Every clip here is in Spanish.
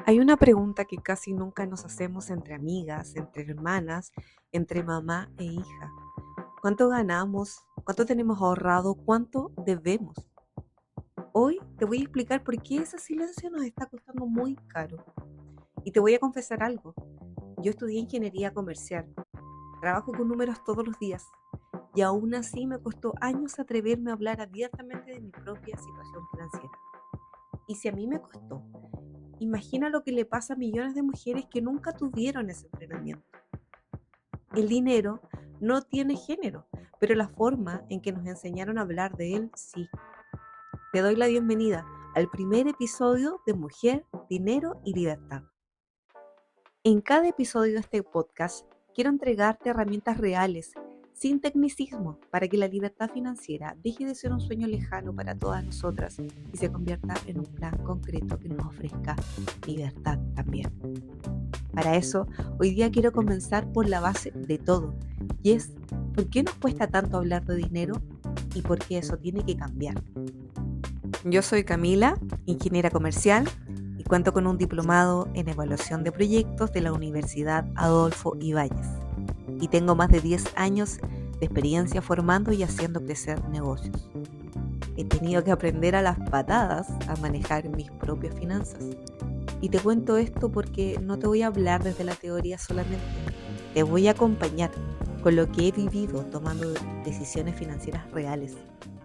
Hay una pregunta que casi nunca nos hacemos entre amigas, entre hermanas, entre mamá e hija. ¿Cuánto ganamos? ¿Cuánto tenemos ahorrado? ¿Cuánto debemos? Hoy te voy a explicar por qué ese silencio nos está costando muy caro. Y te voy a confesar algo. Yo estudié ingeniería comercial, trabajo con números todos los días y aún así me costó años atreverme a hablar abiertamente de mi propia situación financiera. Y si a mí me costó, imagina lo que le pasa a millones de mujeres que nunca tuvieron ese entrenamiento. El dinero no tiene género, pero la forma en que nos enseñaron a hablar de él sí. Te doy la bienvenida al primer episodio de Mujer, Dinero y Libertad. En cada episodio de este podcast quiero entregarte herramientas reales, sin tecnicismo, para que la libertad financiera deje de ser un sueño lejano para todas nosotras y se convierta en un plan concreto que nos ofrezca libertad también. Para eso, hoy día quiero comenzar por la base de todo, y es ¿por qué nos cuesta tanto hablar de dinero y por qué eso tiene que cambiar? Yo soy Camila, ingeniera comercial, y cuento con un diplomado en evaluación de proyectos de la Universidad Adolfo Ibáñez. Y tengo más de 10 años de experiencia formando y haciendo crecer negocios. He tenido que aprender a las patadas a manejar mis propias finanzas. Y te cuento esto porque no te voy a hablar desde la teoría solamente. Te voy a acompañar con lo que he vivido tomando decisiones financieras reales,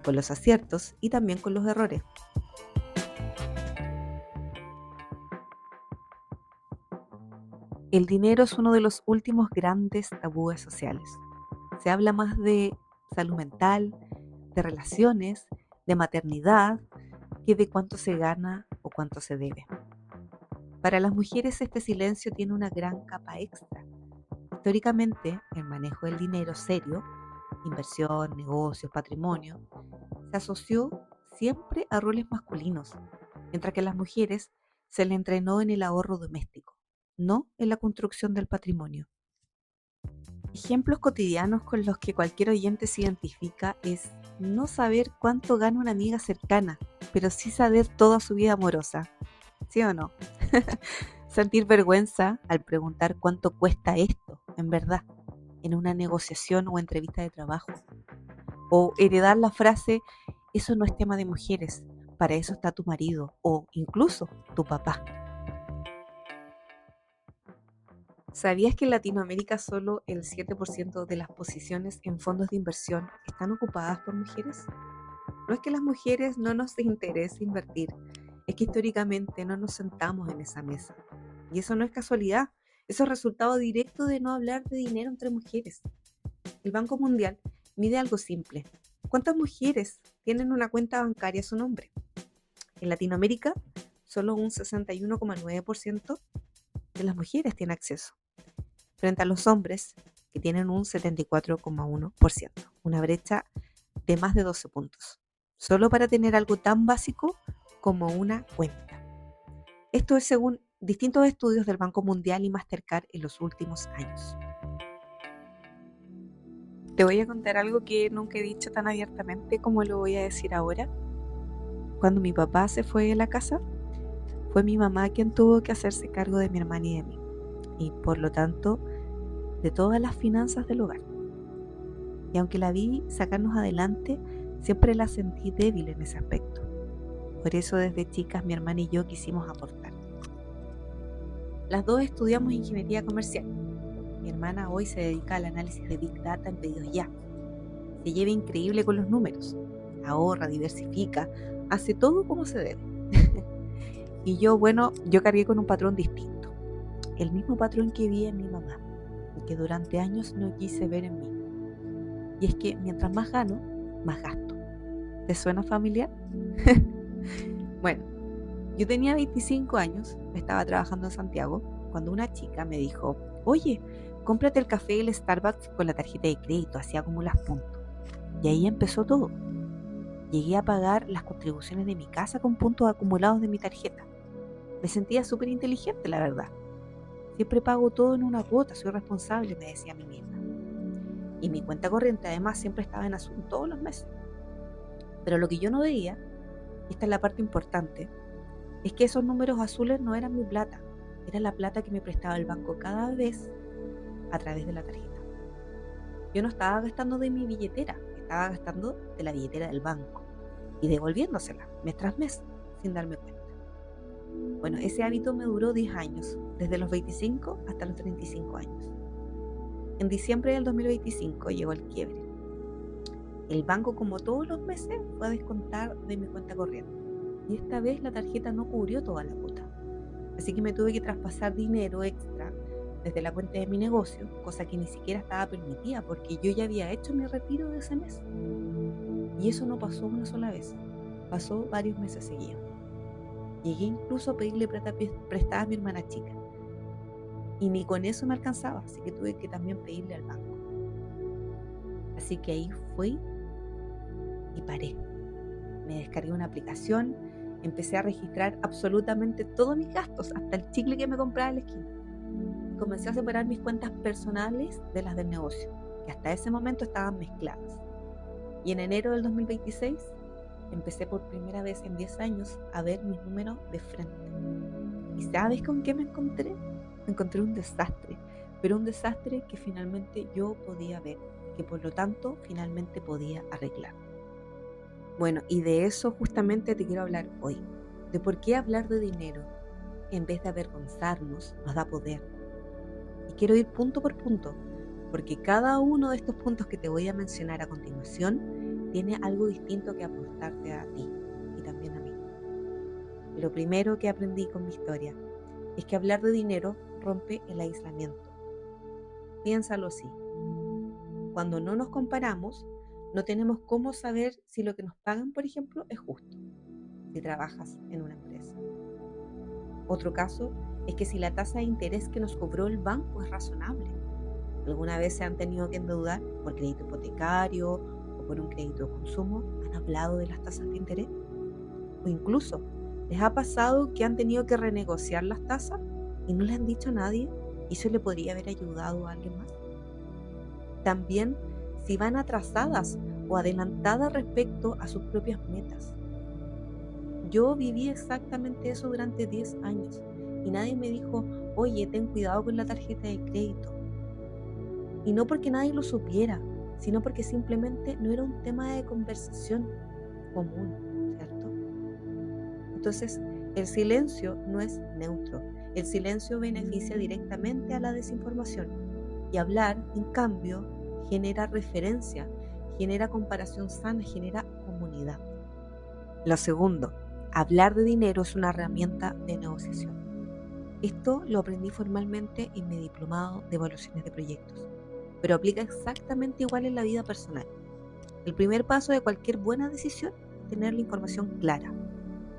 con los aciertos y también con los errores. El dinero es uno de los últimos grandes tabúes sociales. Se habla más de salud mental, de relaciones, de maternidad, que de cuánto se gana o cuánto se debe. Para las mujeres este silencio tiene una gran capa extra. Históricamente, el manejo del dinero serio, inversión, negocios, patrimonio, se asoció siempre a roles masculinos, mientras que a las mujeres se le entrenó en el ahorro doméstico, no en la construcción del patrimonio. Ejemplos cotidianos con los que cualquier oyente se identifica es no saber cuánto gana una amiga cercana, pero sí saber toda su vida amorosa. ¿Sí o no? Sentir vergüenza al preguntar cuánto cuesta esto, en verdad, en una negociación o entrevista de trabajo. O heredar la frase, eso no es tema de mujeres, para eso está tu marido o incluso tu papá. ¿Sabías que en Latinoamérica solo el 7% de las posiciones en fondos de inversión están ocupadas por mujeres? No es que las mujeres no nos interese invertir, es que históricamente no nos sentamos en esa mesa. Y eso no es casualidad, eso es resultado directo de no hablar de dinero entre mujeres. El Banco Mundial mide algo simple. ¿Cuántas mujeres tienen una cuenta bancaria a su nombre? En Latinoamérica, solo un 61,9% de las mujeres tiene acceso, frente a los hombres, que tienen un 74,1%, una brecha de más de 12 puntos, solo para tener algo tan básico como una cuenta. Esto es según distintos estudios del Banco Mundial y Mastercard en los últimos años. Te voy a contar algo que nunca he dicho tan abiertamente como lo voy a decir ahora. Cuando mi papá se fue de la casa, fue mi mamá quien tuvo que hacerse cargo de mi hermana y de mí, y por lo tanto, de todas las finanzas del hogar. Y aunque la vi sacarnos adelante, siempre la sentí débil en ese aspecto. Por eso desde chicas mi hermana y yo quisimos aportar. Las dos estudiamos ingeniería comercial. Mi hermana hoy se dedica al análisis de Big Data en pedidos ya. Se lleva increíble con los números. Ahorra, diversifica, hace todo como se debe. Y yo cargué con un patrón distinto. El mismo patrón que vi en mi mamá y que durante años no quise ver en mí. Y es que mientras más gano, más gasto. ¿Te suena familiar? Bueno, yo tenía 25 años, estaba trabajando en Santiago, cuando una chica me dijo, oye, cómprate el café del Starbucks con la tarjeta de crédito, así acumulas puntos. Y ahí empezó todo. Llegué a pagar las contribuciones de mi casa con puntos acumulados de mi tarjeta. Me sentía súper inteligente, la verdad. Siempre pago todo en una cuota, soy responsable, me decía a mí misma. Y mi cuenta corriente además siempre estaba en azul todos los meses. Pero lo que yo no veía, y esta es la parte importante, es que esos números azules no eran mi plata, era la plata que me prestaba el banco cada vez a través de la tarjeta. Yo no estaba gastando de mi billetera, estaba gastando de la billetera del banco y devolviéndosela mes tras mes sin darme cuenta. Bueno, ese hábito me duró 10 años, desde los 25 hasta los 35 años. En diciembre del 2025 llegó el quiebre. El banco, como todos los meses, fue a descontar de mi cuenta corriente. Y esta vez la tarjeta no cubrió toda la cuota. Así que me tuve que traspasar dinero extra desde la cuenta de mi negocio, cosa que ni siquiera estaba permitida porque yo ya había hecho mi retiro de ese mes. Y eso no pasó una sola vez, pasó varios meses seguidos. Llegué incluso a pedirle plata prestada a mi hermana chica. Y ni con eso me alcanzaba, así que tuve que también pedirle al banco. Así que ahí fui y paré. Me descargué una aplicación, empecé a registrar absolutamente todos mis gastos, hasta el chicle que me compraba en la esquina. Comencé a separar mis cuentas personales de las del negocio, que hasta ese momento estaban mezcladas. Y en enero del 2026 empecé por primera vez en 10 años a ver mis números de frente. ¿Y sabes con qué me encontré? Me encontré un desastre, pero un desastre que finalmente yo podía ver, que por lo tanto finalmente podía arreglar. Bueno, y de eso justamente te quiero hablar hoy, de por qué hablar de dinero, en vez de avergonzarnos, nos da poder. Y quiero ir punto por punto, porque cada uno de estos puntos que te voy a mencionar a continuación tiene algo distinto que aportarte a ti y también a mí. Lo primero que aprendí con mi historia es que hablar de dinero rompe el aislamiento. Piénsalo así. Cuando no nos comparamos, no tenemos cómo saber si lo que nos pagan, por ejemplo, es justo, si trabajas en una empresa. Otro caso es que si la tasa de interés que nos cobró el banco es razonable. ¿Alguna vez se han tenido que endeudar por crédito hipotecario o por un crédito de consumo? ¿Han hablado de las tasas de interés? O incluso, ¿les ha pasado que han tenido que renegociar las tasas y no le han dicho a nadie y eso le podría haber ayudado a alguien más? También si van atrasadas o adelantadas respecto a sus propias metas. Yo viví exactamente eso durante 10 años y nadie me dijo, oye, ten cuidado con la tarjeta de crédito. Y no porque nadie lo supiera, sino porque simplemente no era un tema de conversación común, ¿cierto? Entonces, el silencio no es neutro. El silencio beneficia directamente a la desinformación. Y hablar, en cambio, genera referencia, genera comparación sana, genera comunidad. Lo segundo, hablar de dinero es una herramienta de negociación. Esto lo aprendí formalmente en mi diplomado de evaluaciones de proyectos, pero aplica exactamente igual en la vida personal. El primer paso de cualquier buena decisión es tener la información clara.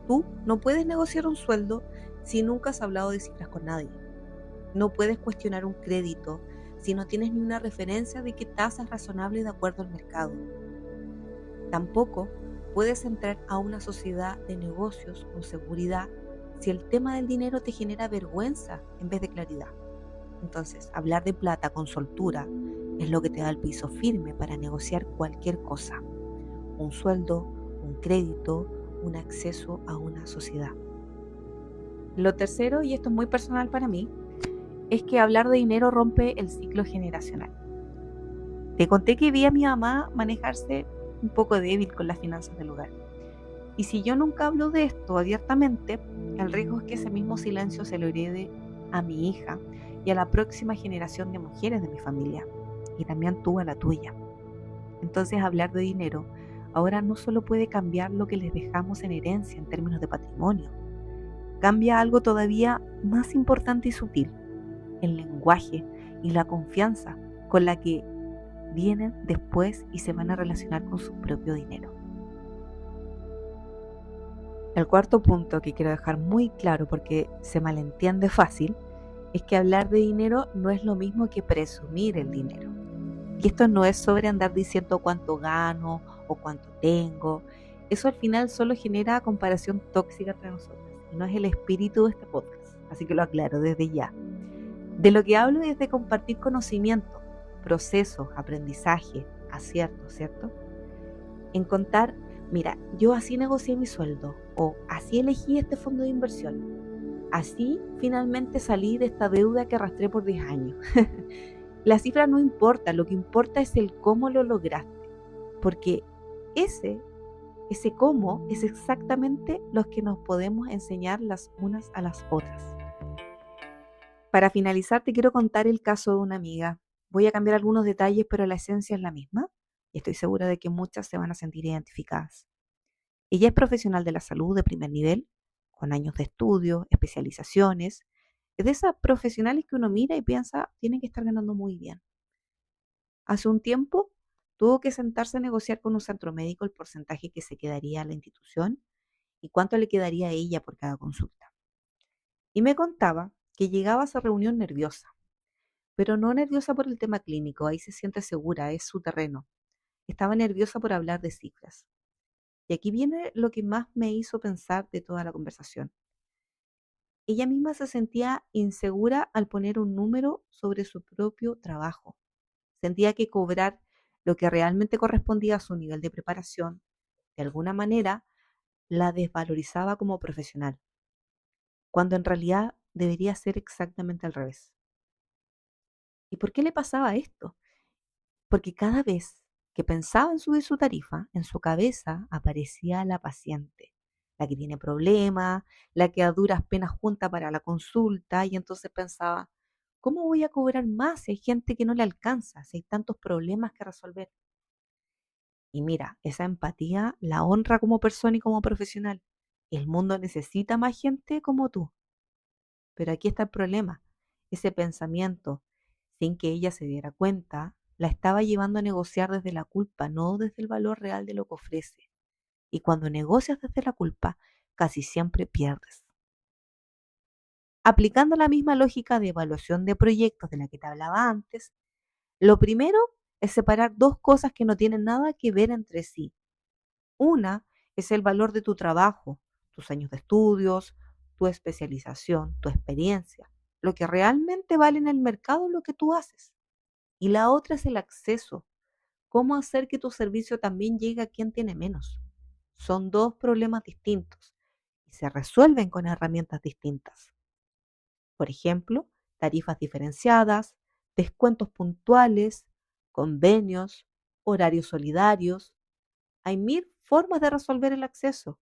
Tú no puedes negociar un sueldo si nunca has hablado de cifras con nadie. No puedes cuestionar un crédito si no tienes ni una referencia de qué tasa es razonable de acuerdo al mercado. Tampoco puedes entrar a una sociedad de negocios con seguridad si el tema del dinero te genera vergüenza en vez de claridad. Entonces, hablar de plata con soltura es lo que te da el piso firme para negociar cualquier cosa. Un sueldo, un crédito, un acceso a una sociedad. Lo tercero, y esto es muy personal para mí, es que hablar de dinero rompe el ciclo generacional. Te conté que vi a mi mamá manejarse un poco débil con las finanzas del hogar. Y si yo nunca hablo de esto abiertamente, el riesgo es que ese mismo silencio se lo herede a mi hija y a la próxima generación de mujeres de mi familia, y también tú a la tuya. Entonces, hablar de dinero ahora no solo puede cambiar lo que les dejamos en herencia en términos de patrimonio, cambia algo todavía más importante y sutil, el lenguaje y la confianza con la que vienen después y se van a relacionar con su propio dinero. El cuarto punto que quiero dejar muy claro, porque se malentiende fácil, es que hablar de dinero no es lo mismo que presumir el dinero. Y esto no es sobre andar diciendo cuánto gano o cuánto tengo. Eso al final solo genera comparación tóxica entre nosotros y no es el espíritu de este podcast. Así que lo aclaro desde ya. De lo que hablo es de compartir conocimiento, procesos, aprendizaje, aciertos, ¿cierto? En contar, mira, yo así negocié mi sueldo, O así elegí este fondo de inversión. Así finalmente salí de esta deuda que arrastré por 10 años. La cifra no importa, lo que importa es el cómo lo lograste. Porque ese cómo es exactamente lo que nos podemos enseñar las unas a las otras. Para finalizar, te quiero contar el caso de una amiga. Voy a cambiar algunos detalles, pero la esencia es la misma y estoy segura de que muchas se van a sentir identificadas. Ella es profesional de la salud de primer nivel, con años de estudio, especializaciones. Es de esas profesionales que uno mira y piensa, tienen que estar ganando muy bien. Hace un tiempo tuvo que sentarse a negociar con un centro médico el porcentaje que se quedaría a la institución y cuánto le quedaría a ella por cada consulta. Y me contaba que llegaba a esa reunión nerviosa, pero no nerviosa por el tema clínico, ahí se siente segura, es su terreno. Estaba nerviosa por hablar de cifras. Y aquí viene lo que más me hizo pensar de toda la conversación. Ella misma se sentía insegura al poner un número sobre su propio trabajo. Sentía que cobrar lo que realmente correspondía a su nivel de preparación, de alguna manera, la desvalorizaba como profesional, cuando en realidad debería ser exactamente al revés. ¿Y por qué le pasaba esto? Porque cada vez que pensaba en subir su tarifa, en su cabeza aparecía la paciente, la que tiene problemas, la que a duras penas junta para la consulta, y entonces pensaba, ¿cómo voy a cobrar más si hay gente que no le alcanza, si hay tantos problemas que resolver? Y mira, esa empatía la honra como persona y como profesional. El mundo necesita más gente como tú. Pero aquí está el problema. Ese pensamiento, sin que ella se diera cuenta, la estaba llevando a negociar desde la culpa, no desde el valor real de lo que ofrece. Y cuando negocias desde la culpa, casi siempre pierdes. Aplicando la misma lógica de evaluación de proyectos de la que te hablaba antes, lo primero es separar dos cosas que no tienen nada que ver entre sí. Una es el valor de tu trabajo, tus años de estudios, tu especialización, tu experiencia, lo que realmente vale en el mercado lo que tú haces. Y la otra es el acceso, cómo hacer que tu servicio también llegue a quien tiene menos. Son dos problemas distintos y se resuelven con herramientas distintas. Por ejemplo, tarifas diferenciadas, descuentos puntuales, convenios, horarios solidarios. Hay mil formas de resolver el acceso.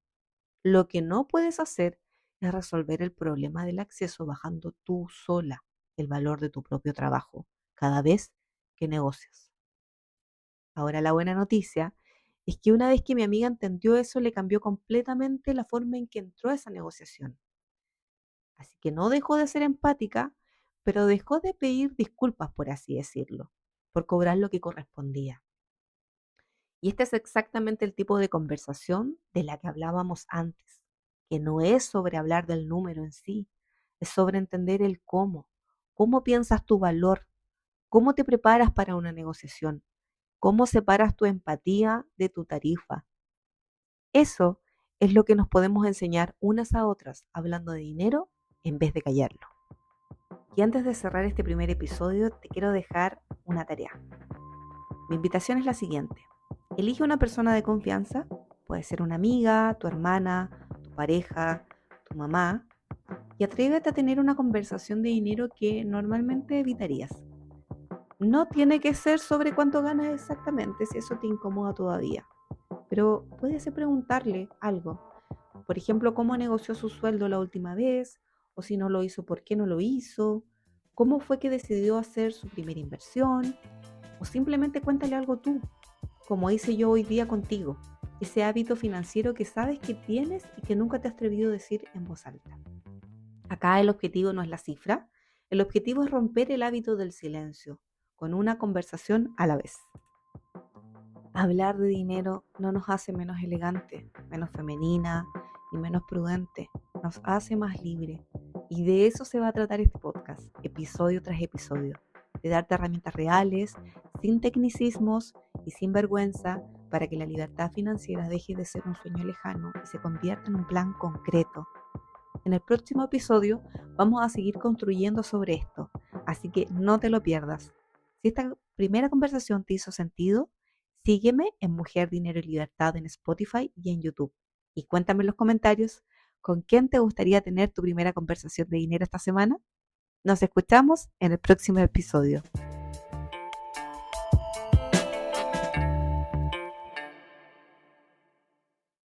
Lo que no puedes hacer es resolver el problema del acceso bajando tú sola el valor de tu propio trabajo cada vez que negocias. Ahora la buena noticia es que una vez que mi amiga entendió eso, le cambió completamente la forma en que entró a esa negociación. Así que no dejó de ser empática, pero dejó de pedir disculpas, por así decirlo, por cobrar lo que correspondía. Y este es exactamente el tipo de conversación de la que hablábamos antes, que no es sobre hablar del número en sí, es sobre entender el cómo piensas tu valor, cómo te preparas para una negociación, cómo separas tu empatía de tu tarifa. Eso es lo que nos podemos enseñar unas a otras hablando de dinero en vez de callarlo. Y antes de cerrar este primer episodio, te quiero dejar una tarea. Mi invitación es la siguiente. Elige una persona de confianza, puede ser una amiga, tu hermana, tu pareja, tu mamá, y atrévete a tener una conversación de dinero que normalmente evitarías. No tiene que ser sobre cuánto ganas exactamente, si eso te incomoda todavía, pero puedes preguntarle algo. Por ejemplo, cómo negoció su sueldo la última vez, o si no lo hizo, por qué no lo hizo, cómo fue que decidió hacer su primera inversión, o simplemente cuéntale algo tú, como hice yo hoy día contigo, ese hábito financiero que sabes que tienes y que nunca te has atrevido a decir en voz alta. Acá el objetivo no es la cifra, el objetivo es romper el hábito del silencio, con una conversación a la vez. Hablar de dinero no nos hace menos elegante, menos femenina ni menos prudente, nos hace más libre. Y de eso se va a tratar este podcast, episodio tras episodio, de darte herramientas reales, sin tecnicismos y sin vergüenza, para que la libertad financiera deje de ser un sueño lejano y se convierta en un plan concreto. En el próximo episodio vamos a seguir construyendo sobre esto, así que no te lo pierdas. Si esta primera conversación te hizo sentido, sígueme en Mujer, Dinero y Libertad en Spotify y en YouTube. Y cuéntame en los comentarios con quién te gustaría tener tu primera conversación de dinero esta semana. Nos escuchamos en el próximo episodio.